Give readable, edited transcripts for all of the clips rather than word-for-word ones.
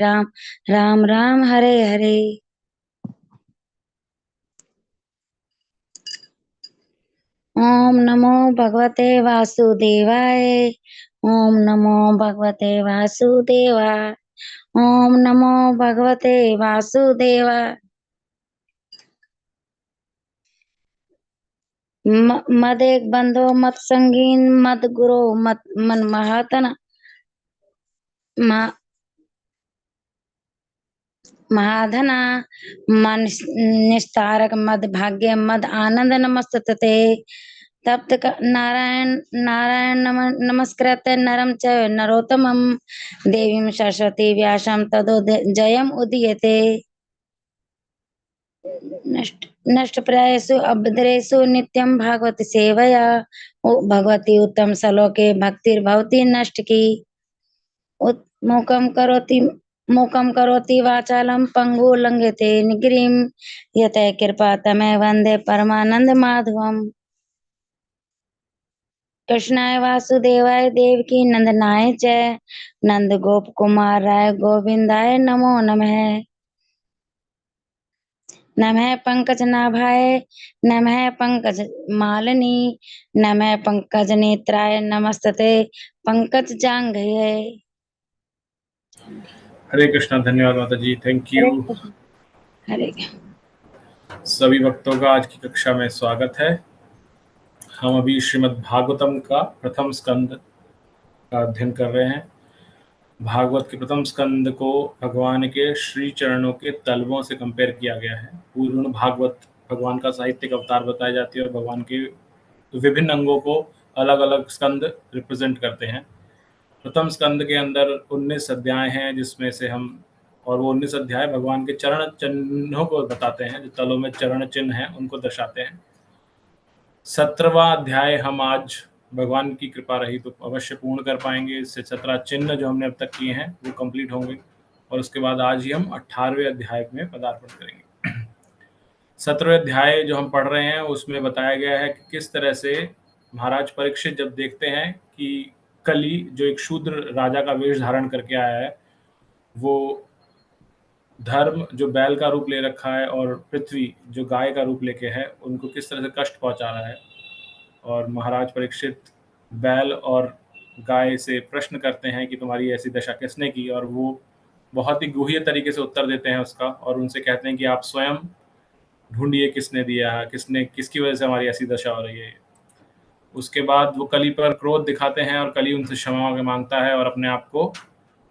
राम राम राम हरे हरे। ओम नमो भगवते वासुदेवाय। ओम नमो भगवते वासुदेवाय। ओम नमो भगवते वासुदेवाय। मद एक बंधो मत संगीन मद गुरु मत मन महातन महाधना मन निस्तारक मद भाग्य मद आनंद नमस्तते। तप्त नारायण नारायण नमस्कृत्य नरम च नरोत्तमं देवीं सरस्वती व्यासं तदो जयम उदीयते। नष्ट नष्टप्रायेषु अभद्रेषु नित्यं भागवत सेवया भगवती उत्तम श्लोके भक्तिर्भवति नष्ट की। मूकं करोति वाचालं पंगु लंघयते गिरिं यतः कृपा तमः वन्दे परमानंद माधवम्। कृष्णाय वासुदेवाय देवकी नंदनाय च नंद गोप कुमार राय गोविंदाय नमो नमः। नमः पंकज नाभाय नमः पंकज मालिनी नमः पंकज नेत्राय नमस्ते पंकज जांघ्रिये। हरे कृष्णा। धन्यवाद माता जी, थैंक हरे यू। कृष्ण। हरे सभी भक्तों का आज की कक्षा में स्वागत है। हम अभी श्रीमद् भागवतम का प्रथम स्कंद का अध्ययन कर रहे हैं। भागवत के प्रथम स्कंद को भगवान के श्री चरणों के तलवों से कंपेयर किया गया है। पूर्ण भागवत भगवान का साहित्यिक अवतार बताई जाती है और भगवान के विभिन्न अंगों को अलग अलग स्कंद रिप्रेजेंट करते हैं। प्रथम स्कंद के अंदर 19 अध्याय हैं, जिसमें से हम और वो 19 अध्याय भगवान के चरण चिन्हों को बताते हैं। जो तलों में चरण चिन्ह हैं उनको दर्शाते हैं। 17वां अध्याय हम आज भगवान की कृपा रही तो अवश्य पूर्ण कर पाएंगे। इससे 17 चिन्ह जो हमने अब तक किए हैं वो कंप्लीट होंगे और उसके बाद आज ही हम 18वें अध्याय में पदार्पण करेंगे। 17वें अध्याय जो हम पढ़ रहे हैं उसमें बताया गया है कि किस तरह से महाराज परीक्षित जब देखते हैं कि कली जो एक शूद्र राजा का वेश धारण करके आया है, वो धर्म जो बैल का रूप ले रखा है और पृथ्वी जो गाय का रूप लेके है, उनको किस तरह से कष्ट पहुंचा रहा है। और महाराज परीक्षित बैल और गाय से प्रश्न करते हैं कि तुम्हारी ऐसी दशा किसने की, और वो बहुत ही गुह्य तरीके से उत्तर देते हैं उसका और उनसे कहते हैं कि आप स्वयं ढूंढिए किसने दिया है, किसकी वजह से हमारी ऐसी दशा हो रही है। उसके बाद वो कली पर क्रोध दिखाते हैं और कली उनसे क्षमा मांगता है और अपने आप को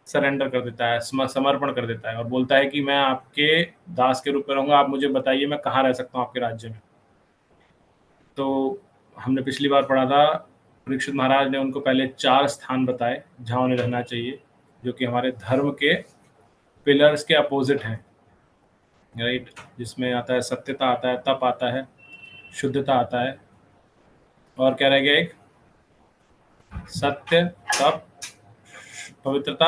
सरेंडर कर देता है, समर्पण कर देता है और बोलता है कि मैं आपके दास के रूप में रहूंगा, आप मुझे बताइए मैं कहाँ रह सकता हूँ आपके राज्य में। तो हमने पिछली बार पढ़ा था, परीक्षित महाराज ने उनको पहले 4 स्थान बताए जहाँ उन्हें रहना चाहिए, जो कि हमारे धर्म के पिलर्स के अपोजिट हैं, राइट। जिसमें आता है सत्यता, आता है तप, आता है शुद्धता, आता है और क्या रह गया, एक सत्य, तप, पवित्रता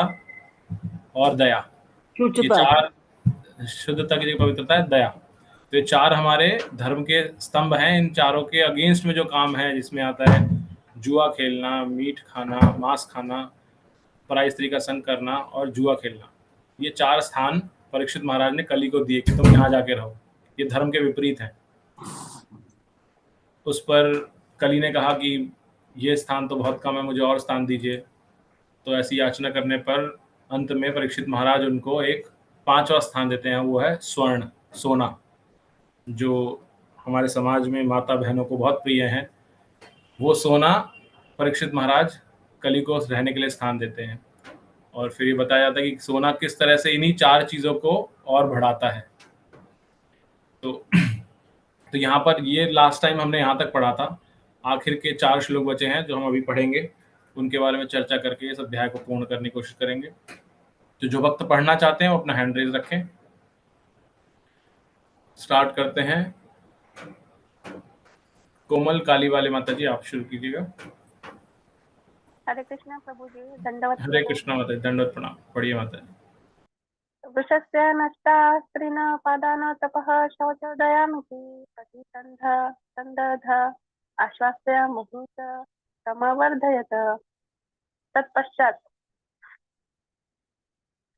और दया। ये 4 शुद्धता की जगह पवित्रता है, दया। तो ये 4 हमारे धर्म के स्तंभ हैं। इन चारों के अगेंस्ट में जो काम है, जिसमें आता है जुआ खेलना, मीट खाना, मांस खाना, पराई स्त्री का संग करना और जुआ खेलना, ये 4 स्थान परीक्षित महाराज ने कली को दिए कि तुम यहाँ जाके रहो। ये धर्म के विपरीत है। उस पर कली ने कहा कि ये स्थान तो बहुत कम है, मुझे और स्थान दीजिए। तो ऐसी याचना करने पर अंत में परीक्षित महाराज उनको एक 5वां स्थान देते हैं, वो है स्वर्ण, सोना, जो हमारे समाज में माता बहनों को बहुत प्रिय है। वो सोना परीक्षित महाराज कली को रहने के लिए स्थान देते हैं। और फिर ये बताया जाता है कि सोना किस तरह से इन्हीं 4 चीज़ों को और बढ़ाता है। तो यहाँ पर ये लास्ट टाइम हमने यहाँ तक पढ़ा था। आखिर के 4 श्लोक बचे हैं जो हम अभी पढ़ेंगे, उनके बारे में चर्चा करके इस अध्याय को पूर्ण करने की कोशिश करेंगे। तो जो भक्त पढ़ना चाहते हैं वो अपना हैंड रेज रखें। स्टार्ट करते हैं। कोमल काली वाले माता जी, आप शुरू कीजिएगा। हरे कृष्णा प्रभु जी, दंडवत हरे कृष्णा माता जी, दंडवत प्रणाम। पढ़िए माता जी। वृषस्य नष्टा स्त्रीण पादान तपः शौचोदयामिति प्रतिसन्ध आश्वास्य मुहूर्त समवर्धयत। तत्पश्चात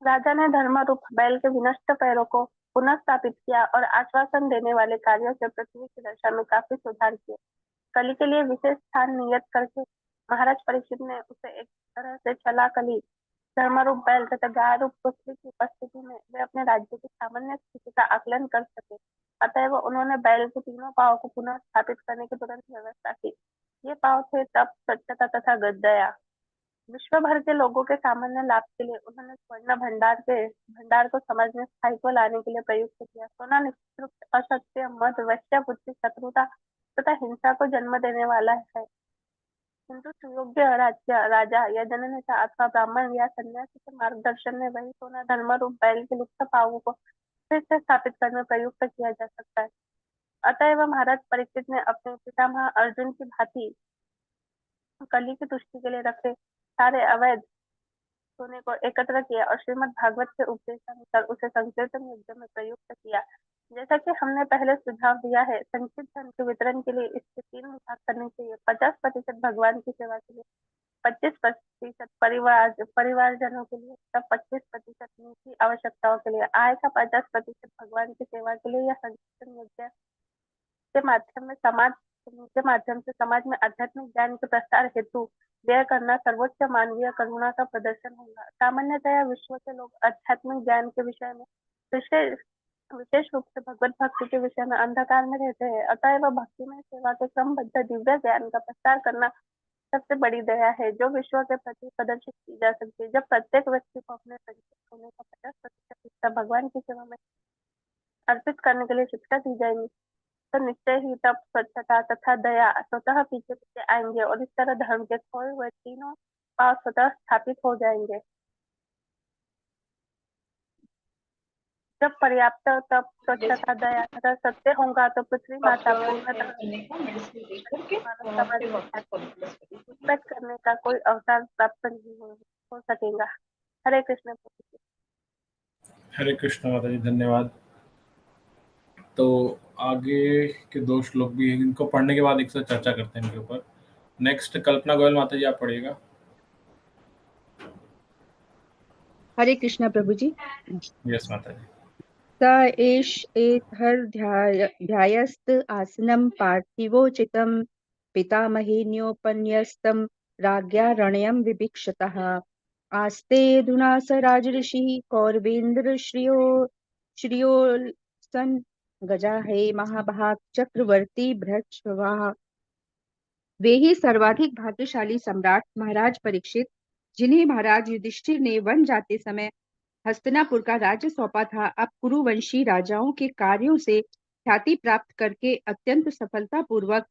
राजा ने धर्म रूप बैल के विनष्ट पैरों को पुनः स्थापित किया और आश्वासन देने वाले कार्यों से पृथ्वी की दशा में काफी सुधार किए। कली के लिए विशेष स्थान नियत करके महाराज परीक्षित ने उसे एक तरह से चला कली, धर्मरूप बैल तथा गाय रूप पुत्री की उपस्थिति में वे अपने राज्य की सामान्य स्थिति का आकलन कर सके। अतएव उन्होंने बैल के तीनों पांवों को पुनः स्थापित करने की तुरंत व्यवस्था की। ये पांव थे तप, स्वच्छता तथा दया। विश्व भर के लोगों के सामान्य लाभ के लिए उन्होंने स्वर्ण भंडार को समाज में स्थायित्व लाने के लिए प्रयुक्त किया। सोना निष्ठुर, असत्य, मद, वैश्य बुद्धि, शत्रुता तथा हिंसा को जन्म देने वाला है, किंतु सुयोग्य राजा या जननेता अथवा ब्राह्मण या सन्यासी के मार्गदर्शन में वही सोना धर्म रूप बैल के लुप्त पावों को फिर से स्थापित करने में प्रयुक्त किया जा सकता है। अतएव महाराज परीक्षित ने अपने पितामह अर्जुन की भांति कली की तुष्टि के लिए रखे सारे अवैध सोने को एकत्र किया और श्रीमद् भागवत के उपदेशानुसार उसे संकीर्तन यज्ञ में प्रयुक्त किया। जैसा कि हमने पहले सुझाव दिया है, संचित धन के वितरण के लिए इसके 3 विभाग करने चाहिए। 50% भगवान की सेवा के लिए, 25% परिवारजनों के लिए, तब 25% निजी आवश्यकताओं के लिए। आय का 50% भगवान की सेवा के लिए या संकीर्तन यज्ञ के माध्यम से समाज में आध्यात्मिक ज्ञान के प्रसार हेतु व्यय करना सर्वोच्च मानवीय करुणा का प्रदर्शन होगा। सामान्यतया विश्व के लोग आध्यात्मिक ज्ञान के विषय में विशेष रूप से भगवत भक्ति के विषय में अंधकार में रहते हैं। अतएव भक्ति में सेवा के क्रमबद्ध दिव्य ज्ञान का प्रसार करना सबसे बड़ी दया है जो विश्व के प्रति प्रदर्शित की जा सकती है। जब प्रत्येक व्यक्ति को अपने संचित होने का 50% हिस्सा भगवान की सेवा में अर्पित करने के लिए शिक्षा दी जाएगी, तो निश्चय ही तप, स्वच्छता तथा दया स्वतः पीछे पीछे आएंगे और इस तरह धर्म के खोए हुए तीनों पांव स्वतः स्थापित हो जाएंगे। जब पर्याप्त तप, स्वच्छता, दया तथा सत्य होगा तो पृथ्वी माता पूर्णतः करने का कोई अवसर प्राप्त नहीं हो सकेगा। हरे कृष्ण। हरे कृष्ण माता जी, धन्यवाद। तो आगे के 2 श्लोक भी हैं, इनको पढ़ने के बाद एक साथ चर्चा करते हैं इनके ऊपर। नेक्स्ट कल्पना गोयल माता जी, आप पढ़िएगा। हरे कृष्णा प्रभु जी। यस माता जी। स एष एतर्ध्यायस्त आसनं पार्थिवोचितं पितामहेन्योपन्यस्तं राज्ञा रणयं विभिक्षतः आस्ते अधुना स राजऋषिः कौरवेन्द्र श्रियोल्सन गजा है महाभाग चक्रवर्ती भृक्षवाह। वे ही सर्वाधिक भाग्यशाली सम्राट महाराज परीक्षित, जिन्हें महाराज युधिष्ठिर ने वन जाते समय हस्तिनापुर का राज्य सौंपा था, अब कुरुवंशी राजाओं के कार्यों से ख्याति प्राप्त करके अत्यंत सफलतापूर्वक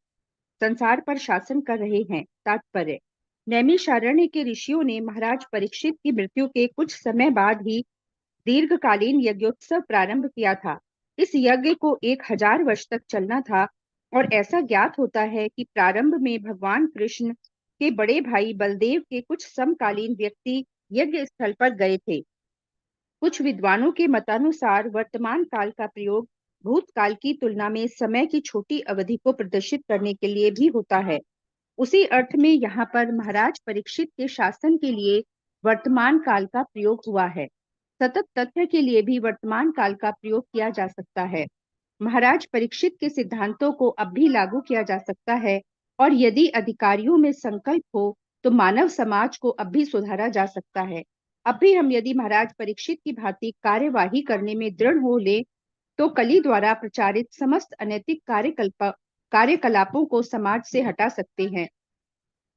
संसार पर शासन कर रहे हैं। तात्पर्य: नैमिषारण्य के ऋषियों ने महाराज परीक्षित की मृत्यु के कुछ समय बाद ही दीर्घकालीन यज्ञोत्सव प्रारंभ किया था। इस यज्ञ को 1000 वर्ष तक चलना था और ऐसा ज्ञात होता है कि प्रारंभ में भगवान कृष्ण के बड़े भाई बलदेव के कुछ समकालीन व्यक्ति यज्ञ स्थल पर गए थे। कुछ विद्वानों के मतानुसार वर्तमान काल का प्रयोग भूतकाल की तुलना में समय की छोटी अवधि को प्रदर्शित करने के लिए भी होता है। उसी अर्थ में यहाँ पर महाराज परीक्षित के शासन के लिए वर्तमान काल का प्रयोग हुआ है। सतत तथ्य के लिए भी वर्तमान काल का प्रयोग किया जा सकता है। महाराज परीक्षित के सिद्धांतों को अब भी लागू किया जा सकता है और यदि अधिकारियों में संकल्प हो तो मानव समाज को अब भी सुधारा जा सकता है। अब भी हम यदि महाराज परीक्षित की भांति कार्यवाही करने में दृढ़ हो ले तो कली द्वारा प्रचारित समस्त अनैतिक कार्यकलापों को समाज से हटा सकते हैं।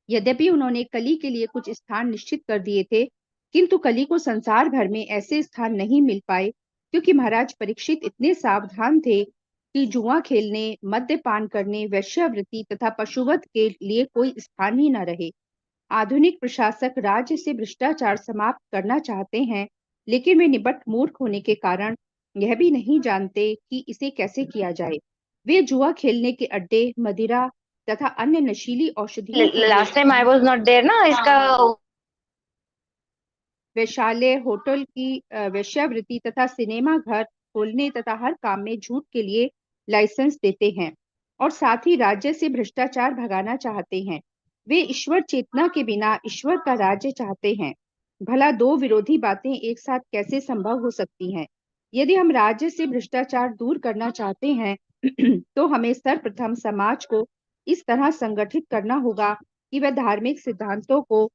यद्यपि उन्होंने कली के लिए कुछ स्थान निश्चित कर दिए थे, किंतु कली को संसार भर में ऐसे स्थान नहीं मिल पाए क्योंकि महाराज परीक्षित इतने सावधान थे कि जुआ खेलने, मद्यपान करने, वेश्यावृत्ति तथा पशुवध के लिए कोई स्थान ही न रहे। आधुनिक प्रशासक राज्य से भ्रष्टाचार समाप्त करना चाहते हैं, लेकिन वे निबट मूर्ख होने के कारण यह भी नहीं जानते कि इसे कैसे किया जाए। वे जुआ खेलने के अड्डे, मदिरा तथा अन्य नशीली औषधियों last time I was not there ना, इसका वैशाल्य, होटल की वेश्यावृत्ति तथा सिनेमा घर खोलने तथा हर काम में झूठ के लिए लाइसेंस देते हैं और साथ ही राज्य से भ्रष्टाचार भगाना चाहते हैं। वे ईश्वर चेतना के बिना ईश्वर का राज्य चाहते हैं। भला दो विरोधी बातें एक साथ कैसे संभव हो सकती हैं? यदि हम राज्य से भ्रष्टाचार दूर करना चाहते हैं तो हमें सर्वप्रथम समाज को इस तरह संगठित करना होगा कि वह धार्मिक सिद्धांतों को,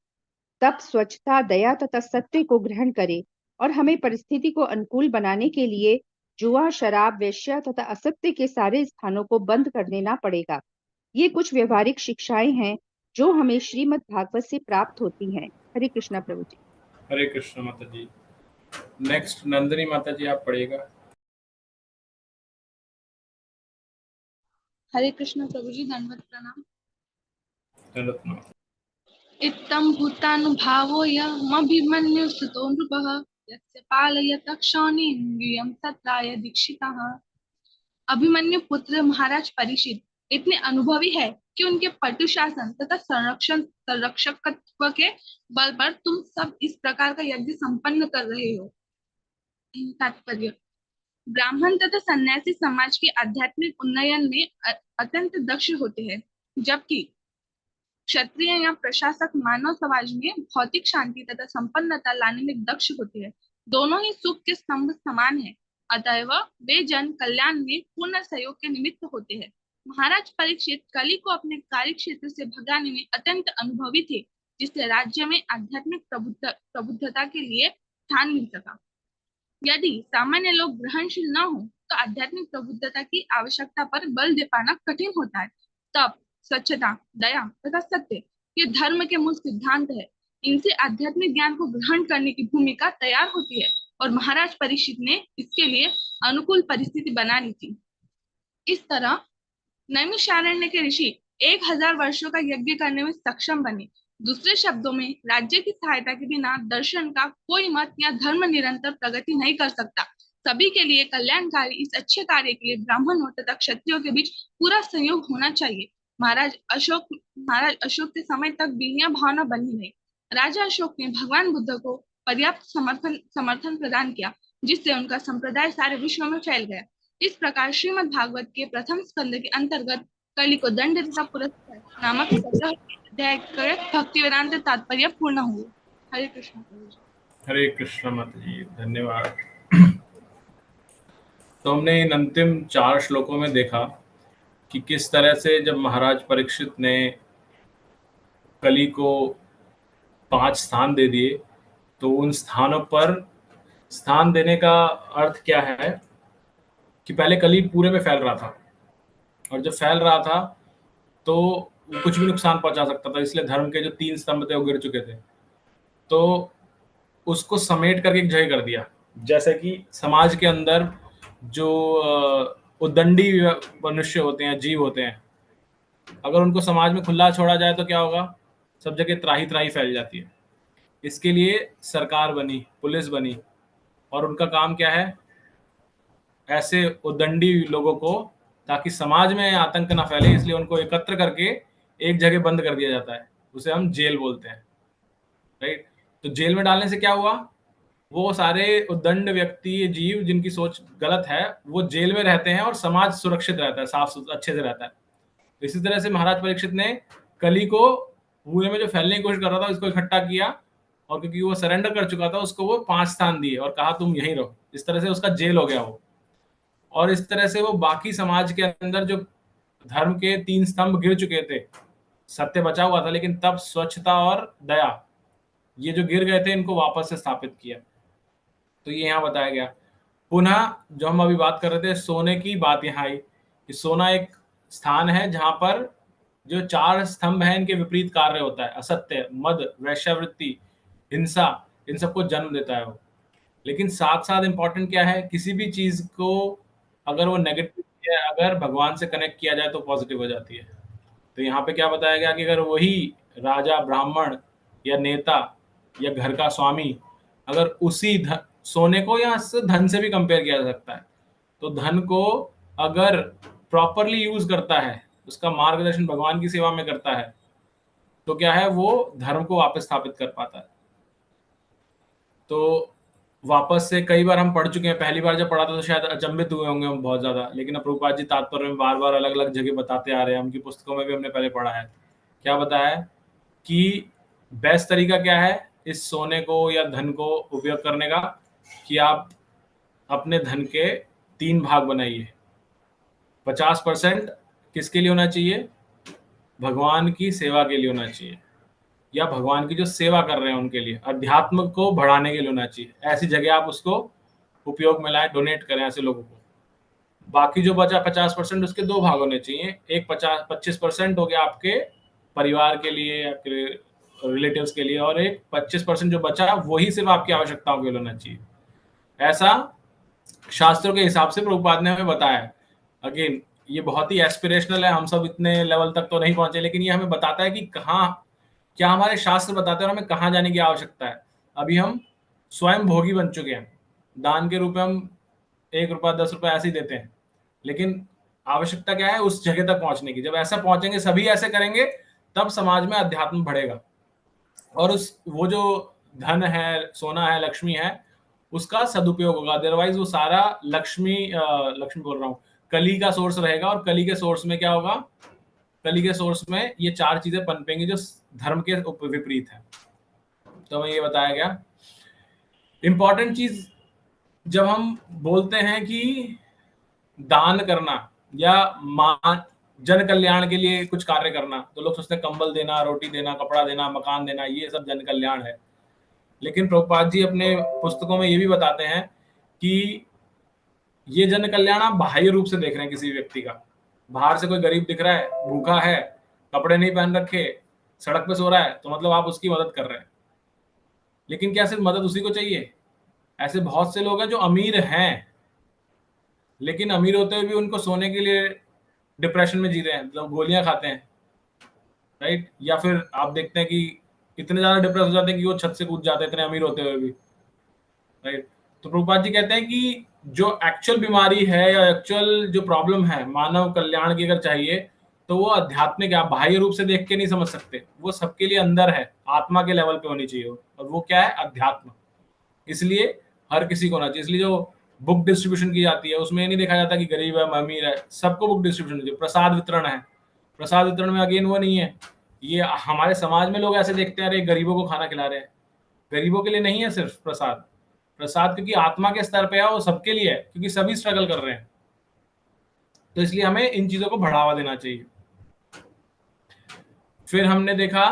तप, स्वच्छता, दया तथा सत्य को ग्रहण करे, और हमें परिस्थिति को अनुकूल बनाने के लिए जुआ, शराब, वेश्या तथा असत्य के सारे स्थानों को बंद कर देना पड़ेगा। ये कुछ व्यवहारिक शिक्षाएं हैं जो हमें श्रीमद् भागवत से प्राप्त होती हैं। हरे कृष्णा प्रभु जी। हरे कृष्ण माता जी। नेक्स्ट नंदिनी माता जी, आप पढ़िएगा। हरे कृष्ण प्रभु जी, दंडवत प्रणाम। रत्न। इत्थं भूतानुभावोऽयमभिमन्यु सुतो नृपः यस्य पालयतः क्षौणीं यूयं तत्राय दीक्षितः। अभिमन्यु पुत्र महाराज परीक्षित इतने अनुभवी है कि उनके पटु शासन तथा संरक्षकत्व के बल पर तुम सब इस प्रकार का यज्ञ संपन्न कर रहे हो। तात्पर्य: ब्राह्मण तथा सन्यासी समाज के आध्यात्मिक उन्नयन में अत्यंत दक्ष होते हैं, जबकि क्षत्रिय या प्रशासक मानव समाज में भौतिक शांति तथा संपन्नता लाने में दक्ष होते हैं। दोनों ही सुख के स्तंभ समान हैं, अतएव वे जन कल्याण में पूर्ण सहयोग के निमित्त होते हैं। महाराज परीक्षित कली को अपने कार्य क्षेत्र से भगाने में अत्यंत अनुभवी थे, जिससे राज्य में आध्यात्मिक प्रबुद्धता के लिए स्थान मिल सका। यदि सामान्य लोग ग्रहणशील न हो तो आध्यात्मिक प्रबुद्धता की आवश्यकता पर बल दे पाना कठिन होता है। तब स्वच्छता, दया तथा सत्य ये धर्म के मूल सिद्धांत है। इनसे आध्यात्मिक ज्ञान को ग्रहण करने की भूमिका तैयार होती है और महाराज परीक्षित ने इसके लिए अनुकूल परिस्थिति बना ली थी। इस तरह नैमिषारण्य के ऋषि 1000 वर्षों का यज्ञ करने में सक्षम बने। दूसरे शब्दों में, राज्य की सहायता के बिना दर्शन का कोई मत या धर्म निरंतर प्रगति नहीं कर सकता। सभी के लिए कल्याणकारी इस अच्छे कार्य के लिए ब्राह्मणों तथा क्षत्रियों के बीच पूरा सहयोग होना चाहिए। महाराज अशोक के समय तक भी यह भावना बनी रही। राजा अशोक ने भगवान बुद्ध को पर्याप्त समर्थन प्रदान किया, जिससे उनका संप्रदाय सारे विश्व में फैल गया। इस प्रकार श्रीमद् भागवत के प्रथम स्कंद के अंतर्गत कली को दंड तथा पुरस्कार नामक 17 अध्याय के भक्ति वेदांत तात्पर्य पूर्ण हुए। हरे कृष्ण। हरे कृष्ण माता जी, धन्यवाद। तो हमने इन अंतिम 4 श्लोकों में देखा कि किस तरह से जब महाराज परीक्षित ने कली को 5 स्थान दे दिए, तो उन स्थानों पर स्थान देने का अर्थ क्या है कि पहले कली पूरे में फैल रहा था, और जब फैल रहा था तो कुछ भी नुकसान पहुंचा सकता था, इसलिए धर्म के जो 3 स्तंभ थे वो गिर चुके थे। तो उसको समेट करके एक जगह कर दिया। जैसे कि समाज के अंदर जो उद्दंडी मनुष्य होते हैं, जीव होते हैं, अगर उनको समाज में खुला छोड़ा जाए तो क्या होगा? सब जगह त्राही त्राही फैल जाती है। इसके लिए सरकार बनी, पुलिस बनी, और उनका काम क्या है? ऐसे उद्दंडी लोगों को, ताकि समाज में आतंक ना फैले, इसलिए उनको एकत्र करके एक जगह बंद कर दिया जाता है। उसे हम जेल बोलते हैं, राइट? तो जेल में डालने से क्या हुआ? वो सारे उद्दंड व्यक्ति, जीव जिनकी सोच गलत है, वो जेल में रहते हैं और समाज सुरक्षित रहता है, साफ अच्छे से रहता है। इसी तरह से महाराज परीक्षित ने कली को पूरे में जो फैलने की कोशिश कर रहा था, उसको इकट्ठा किया, और क्योंकि वो सरेंडर कर चुका था, उसको वो 5 स्थान दिए और कहा तुम यहीं रहो। इस तरह से उसका जेल हो गया वो। और इस तरह से वो बाकी समाज के अंदर जो धर्म के 3 स्तंभ गिर चुके थे, सत्य बचा हुआ था, लेकिन तब स्वच्छता और दया, ये जो गिर गए थे, इनको वापस से स्थापित किया। तो ये यहाँ बताया गया। पुनः जो हम अभी बात कर रहे थे, सोने की बात यहाँ आई कि सोना एक स्थान है जहां पर जो 4 स्तंभ हैं, इनके विपरीत कार्य होता है। असत्य, मद, वैश्यावृत्ति, हिंसा, इन सबको जन्म देता है वो। लेकिन साथ साथ इंपॉर्टेंट क्या है? किसी भी चीज को अगर वो नेगेटिव है, अगर भगवान से कनेक्ट किया जाए तो पॉजिटिव हो जाती है। तो यहाँ पे क्या बताया गया कि अगर वही राजा, ब्राह्मण या नेता या घर का स्वामी, अगर उसी सोने को या धन से भी कंपेयर किया जा सकता है, तो धन को अगर प्रॉपरली यूज करता है, उसका मार्गदर्शन भगवान की सेवा में करता है, तो क्या है? वो धर्म को वापस स्थापित कर पाता है। तो वापस से कई बार हम पढ़ चुके हैं। पहली बार जब पढ़ा था तो शायद अचंभित हुए होंगे हम बहुत ज्यादा, लेकिन अब प्रभुपाद जी तात्पर्य में बार बार अलग अलग जगह बताते आ रहे हैं। उनकी पुस्तकों में भी हमने पहले पढ़ा है। क्या बताया है कि बेस्ट तरीका क्या है? इस सोने को या धन को उपयोग करने का कि आप अपने धन के 3 भाग बनाइए। 50% किसके लिए होना चाहिए? भगवान की सेवा के लिए होना चाहिए, या भगवान की जो सेवा कर रहे हैं उनके लिए, अध्यात्म को बढ़ाने के लिए होना चाहिए। ऐसी जगह आप उसको उपयोग में लाएं, डोनेट करें ऐसे लोगों को। बाकी जो बचा 50%, उसके 2 भाग होने चाहिए। एक 25% हो गया आपके परिवार के लिए, आपके रिलेटिव्स के लिए, और एक 25% जो बचा वही सिर्फ आपकी आवश्यकताओं के लिए होना चाहिए। ऐसा शास्त्रों के हिसाब से प्रभुपाद ने हमें बताया है। अगेन ये बहुत ही एस्पिरेशनल है, हम सब इतने लेवल तक तो नहीं पहुंचे, लेकिन ये हमें बताता है कि कहाँ क्या हमारे शास्त्र बताते हैं और हमें कहाँ जाने की आवश्यकता है। अभी हम स्वयं भोगी बन चुके हैं, दान के रूप में हम 1 रुपया 10 रुपया ऐसे ही देते हैं, लेकिन आवश्यकता क्या है? उस जगह तक पहुंचने की। जब ऐसा पहुंचेंगे, सभी ऐसे करेंगे, तब समाज में अध्यात्म बढ़ेगा और उस वो जो धन है, सोना है, लक्ष्मी है, उसका सदुपयोग होगा। अदरवाइज वो सारा लक्ष्मी बोल रहा हूँ, कली का सोर्स रहेगा। और कली के सोर्स में क्या होगा? कली के सोर्स में ये 4 चीजें पनपेंगी जो धर्म के विपरीत है। तो हमें ये बताया गया। इंपॉर्टेंट चीज, जब हम बोलते हैं कि दान करना या जन कल्याण के लिए कुछ कार्य करना, तो लोग सोचते हैं कंबल देना, रोटी देना, कपड़ा देना, मकान देना, ये सब जन कल्याण है। लेकिन प्रभुपाद जी अपने पुस्तकों में ये भी बताते हैं कि ये जन कल्याण आप बाह्य रूप से देख रहे हैं किसी व्यक्ति का। बाहर से कोई गरीब दिख रहा है, भूखा है, कपड़े नहीं पहन रखे, सड़क पे सो रहा है, तो मतलब आप उसकी मदद कर रहे हैं। लेकिन क्या सिर्फ मदद उसी को चाहिए? ऐसे बहुत से लोग हैं जो अमीर हैं, लेकिन अमीर होते हुए भी उनको सोने के लिए डिप्रेशन में जी रहे हैं, मतलब गोलियां खाते हैं, राइट? या फिर आप देखते हैं कि इतने ज्यादा डिप्रेस हो जाते हैं कि वो छत से कूद जाते हैं, इतने अमीर होते हुए भी, राइट? तो प्रभुपाद जी कहते हैं कि जो एक्चुअल बीमारी है या एक्चुअल जो प्रॉब्लम है मानव कल्याण की अगर चाहिए, तो वो आध्यात्मिक है। आप बाह्य रूप से देख के नहीं समझ सकते, वो सबके लिए अंदर है, आत्मा के लेवल पे होनी चाहिए वो। और वो क्या है? अध्यात्म। इसलिए हर किसी को होना चाहिए। इसलिए जो बुक डिस्ट्रीब्यूशन की जाती है उसमें नहीं देखा जाता कि गरीब है, अमीर है, सबको बुक डिस्ट्रीब्यूशन होनी चाहिए। प्रसाद वितरण है, प्रसाद वितरण में अगेन वो नहीं है। ये हमारे समाज में लोग ऐसे देखते हैं, अरे गरीबों को खाना खिला रहे हैं। गरीबों के लिए नहीं है सिर्फ प्रसाद। प्रसाद क्योंकि आत्मा के स्तर पे है, वो सबके लिए है, क्योंकि सभी स्ट्रगल कर रहे हैं। तो इसलिए हमें इन चीजों को बढ़ावा देना चाहिए। फिर हमने देखा,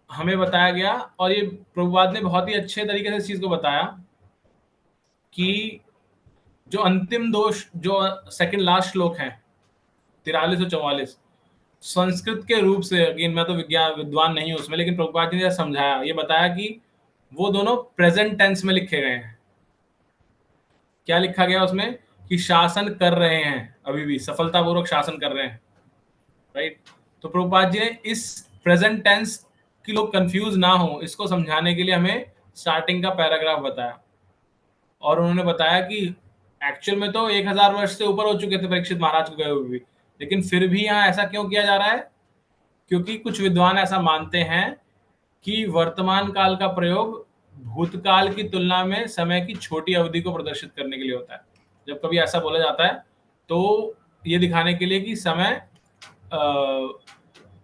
हमें बताया गया, और ये प्रभुपाद ने बहुत ही अच्छे तरीके से इस चीज को बताया कि जो अंतिम दोष, जो सेकंड लास्ट श्लोक है 43 और 44, संस्कृत के रूप से, अगेन मैं तो विद्वान नहीं हूं उसमें, लेकिन प्रभुपाद जी ने समझाया, ये बताया कि वो दोनों प्रेजेंट टेंस में लिखे गए हैं। क्या लिखा गया उसमें? कि शासन कर रहे हैं, अभी भी सफलतापूर्वक शासन कर रहे हैं, राइट? तो प्रभुपाद जी ने इस प्रेजेंट टेंस कि लोग कंफ्यूज ना हो, इसको समझाने के लिए हमें स्टार्टिंग का पैराग्राफ बताया। और उन्होंने बताया कि एक्चुअल में तो 1000 वर्ष से ऊपर हो चुके थे परीक्षित महाराज को गए हुए भी, लेकिन फिर भी यहाँ ऐसा क्यों किया जा रहा है? क्योंकि कुछ विद्वान ऐसा मानते हैं कि वर्तमान काल का प्रयोग भूतकाल की तुलना में समय की छोटी अवधि को प्रदर्शित करने के लिए होता है। जब कभी ऐसा बोला जाता है तो ये दिखाने के लिए कि समय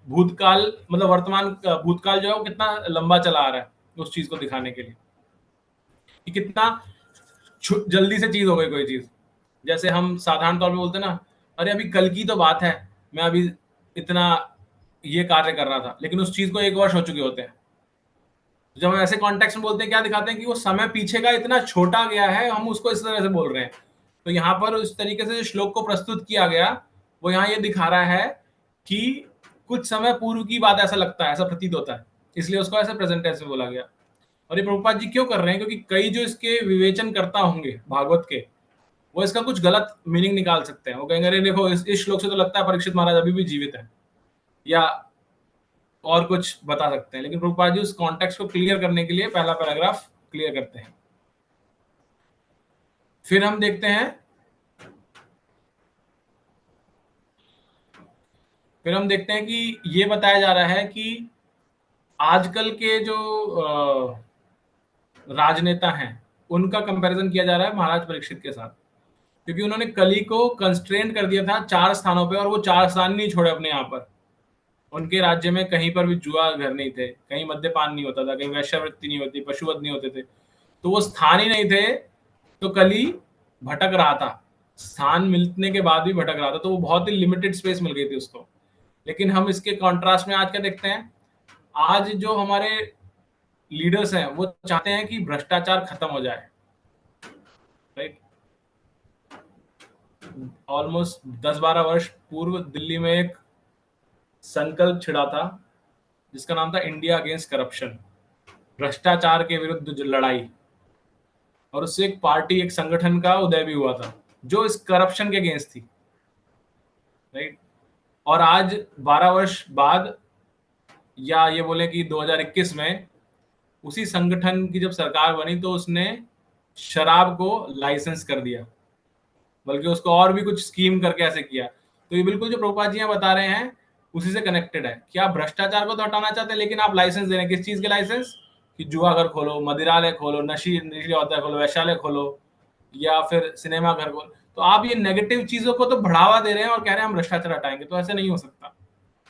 भूतकाल, मतलब वर्तमान, भूतकाल जो है वो कितना लंबा चला आ रहा है, उस चीज को दिखाने के लिए कि कितना जल्दी से चीज हो गई कोई चीज। जैसे हम साधारण तौर पे बोलते हैं ना, अरे अभी कल की तो बात है, मैं अभी इतना ये कार्य कर रहा था, लेकिन उस चीज को 1 वर्ष हो चुके होते हैं। जब हम ऐसे कॉन्टेक्स्ट में बोलते हैं, क्या दिखाते हैं कि वो समय पीछे का इतना छोटा गया है, हम उसको इस तरह से बोल रहे हैं। तो यहाँ पर इस तरीके से जो श्लोक को प्रस्तुत किया गया, वो यहाँ ये दिखा रहा है कि कुछ समय पूर्व की बात ऐसा लगता है, ऐसा प्रतीत होता है, इसलिए उसको ऐसे प्रेजेंट टेंस में बोला गया। और ये प्रभुपाद जी क्यों कर रहे हैं? क्योंकि कई जो इसके विवेचन करता होंगे भागवत के, वो इसका कुछ गलत मीनिंग निकाल सकते हैं। वो कहेंगे अरे देखो, इस श्लोक से तो लगता है परीक्षित महाराज अभी भी जीवित है, या और कुछ बता सकते हैं। लेकिन प्रभुपाद जी उस कॉन्टेक्स्ट को क्लियर करने के लिए पहला पैराग्राफ क्लियर करते हैं। फिर हम देखते हैं, कि ये बताया जा रहा है कि आजकल के जो राजनेता हैं उनका कंपैरिजन किया जा रहा है महाराज परीक्षित के साथ, क्योंकि उन्होंने कली को कंस्ट्रेंट कर दिया था 4 स्थानों पे, और वो 4 स्थान नहीं छोड़े अपने यहाँ पर। उनके राज्य में कहीं पर भी जुआ घर नहीं थे, कहीं मद्यपान नहीं होता था, कहीं वैश्यावृत्ति नहीं होती, पशुवध नहीं होते थे। तो वो स्थान ही नहीं थे, तो कली भटक रहा था, स्थान मिलने के बाद भी भटक रहा था। तो वो बहुत ही लिमिटेड स्पेस मिल गई थी उसको। लेकिन हम इसके कॉन्ट्रास्ट में आज क्या देखते हैं, आज जो हमारे लीडर्स हैं वो चाहते हैं कि भ्रष्टाचार खत्म हो जाए, राइट। ऑलमोस्ट 10-12 वर्ष पूर्व दिल्ली में एक संकल्प छिड़ा था जिसका नाम था इंडिया अगेंस्ट करप्शन, भ्रष्टाचार के विरुद्ध जो लड़ाई। और उससे एक पार्टी, एक संगठन का उदय भी हुआ था जो इस करप्शन के अगेंस्ट थी, राइट। और आज 12 वर्ष बाद, या ये बोले कि 2021 में उसी संगठन की जब सरकार बनी तो उसने शराब को लाइसेंस कर दिया, बल्कि उसको और भी कुछ स्कीम करके ऐसे किया। तो ये बिल्कुल जो प्रभुपाद जी यहाँ बता रहे हैं उसी से कनेक्टेड है कि आप भ्रष्टाचार को तो हटाना चाहते हैं, लेकिन आप लाइसेंस दे रहे हैं। किस चीज के लाइसेंस? कि जुआ घर खोलो, मदिरालय खोलो, नशीली औषधि खोलो, वैश्यालय खोलो, या फिर सिनेमा घर खोलो। तो आप ये नेगेटिव चीजों को तो बढ़ावा दे रहे हैं और कह रहे हैं हम भ्रष्टाचार हटाएंगे। तो ऐसे नहीं हो सकता।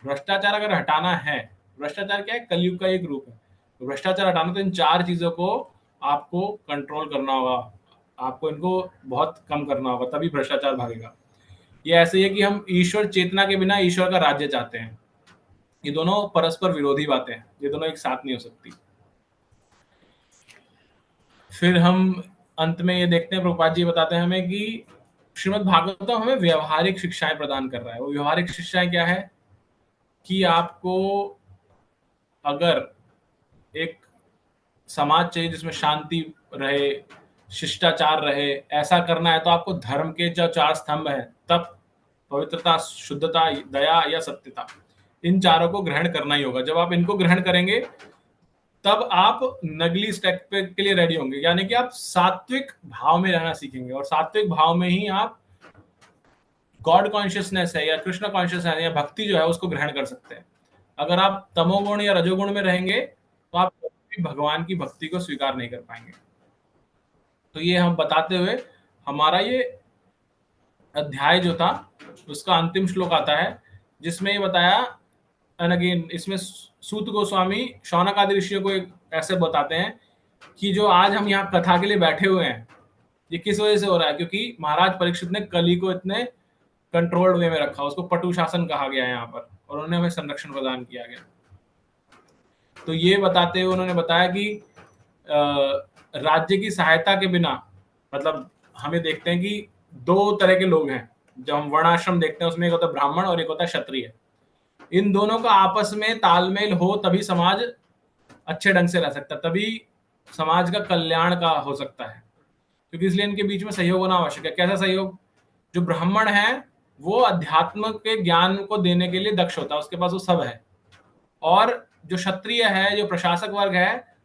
भ्रष्टाचार अगर हटाना है, भ्रष्टाचार क्या है? कलयुग का एक रूप है। तो भ्रष्टाचार हटाना तो इन 4 चीजों को आपको कंट्रोल करना होगा, आपको इनको बहुत कम करना होगा, तभी भ्रष्टाचार भागेगा। ये ऐसे ही है कि हम ईश्वर चेतना के बिना ईश्वर का राज्य चाहते हैं। ये दोनों परस्पर विरोधी बातें हैं, ये दोनों एक साथ नहीं हो सकती। फिर हम अंत में ये देखते हैं, प्रभुपाद जी बताते हैं हमें कि श्रीमद् भागवतम हमें व्यवहारिक शिक्षाएं प्रदान कर रहा है। वो व्यवहारिक शिक्षाएं क्या है कि आपको अगर एक समाज चाहिए जिसमें शांति रहे, शिष्टाचार रहे, ऐसा करना है तो आपको धर्म के जो 4 स्तंभ हैं, तप, पवित्रता, शुद्धता, दया या सत्यता, इन चारों को ग्रहण करना ही होगा। जब आप इनको ग्रहण करेंगे तब आप नगली स्टेप के लिए रेडी होंगे, यानी कि आप सात्विक भाव में रहना सीखेंगे। और सात्विक भाव में ही आप गॉड कॉन्शियसनेस है या कृष्ण कॉन्शियसनेस है या भक्ति जो है उसको ग्रहण कर सकते हैं। अगर आप तमोगुण या रजोगुण में रहेंगे तो आप भगवान की भक्ति को स्वीकार नहीं कर पाएंगे। तो ये हम बताते हुए हमारा ये अध्याय जो था उसका अंतिम श्लोक आता है, जिसमें ये बताया, एंड अगेन इसमें सूत गोस्वामी शौनक आदि ऋषियों को एक ऐसे बताते हैं कि जो आज हम यहाँ कथा के लिए बैठे हुए हैं ये किस वजह से हो रहा है, क्योंकि महाराज परीक्षित ने कली को इतने कंट्रोल्ड वे में रखा, उसको पटु शासन कहा गया है यहाँ पर, और उन्होंने हमें संरक्षण प्रदान किया गया। तो ये बताते हुए उन्होंने बताया कि राज्य की सहायता के बिना, मतलब हमें देखते हैं कि 2 तरह के लोग हैं। जब हम वर्णाश्रम देखते हैं उसमें एक होता है ब्राह्मण और एक होता है क्षत्रिय। इन दोनों का आपस में तालमेल हो तभी समाज अच्छे ढंग से रह सकता है, तभी समाज का कल्याण का हो सकता है। क्योंकि इसलिए इनके बीच में सहयोग होना आवश्यक है। कैसा सहयोग? जो ब्राह्मण है वो अध्यात्म के ज्ञान को देने के लिए दक्ष होता है, उसके पास वो सब है। और जो क्षत्रिय है, जो प्रशासक वर्ग है,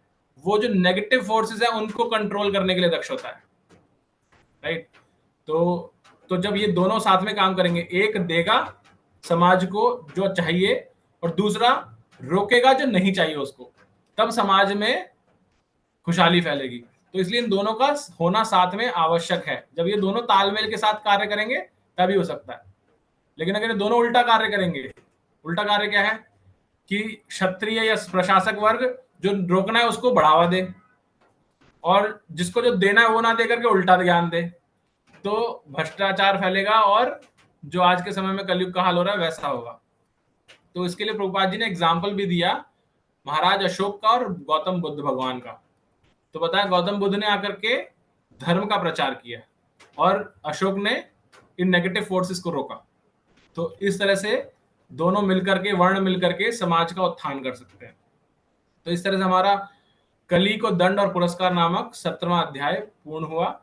वो जो नेगेटिव फोर्सेस है उनको कंट्रोल करने के लिए दक्ष होता है, राइट। तो जब ये दोनों साथ में काम करेंगे, एक देगा समाज को जो चाहिए और दूसरा रोकेगा जो नहीं चाहिए उसको, तब समाज में खुशहाली फैलेगी। तो इसलिए इन दोनों का होना साथ में आवश्यक है। जब ये दोनों तालमेल के साथ कार्य करेंगे तभी हो सकता है। लेकिन अगर ये दोनों उल्टा कार्य करेंगे, उल्टा कार्य क्या है कि क्षत्रिय या प्रशासक वर्ग जो रोकना है उसको बढ़ावा दे और जिसको जो देना है वो ना दे करके उल्टा ज्ञान दे, तो भ्रष्टाचार फैलेगा और जो आज के समय में कलयुग का हाल हो रहा है वैसा होगा। तो इसके लिए प्रभुपाद जी ने एग्जाम्पल भी दिया महाराज अशोक का और गौतम बुद्ध भगवान का। तो बताया गौतम बुद्ध ने आकर के धर्म का प्रचार किया और अशोक ने इन नेगेटिव फोर्सेस को रोका। तो इस तरह से दोनों मिलकर के, वर्ण मिलकर के समाज का उत्थान कर सकते हैं। तो इस तरह से हमारा कली को दंड और पुरस्कार नामक 17वां अध्याय पूर्ण हुआ।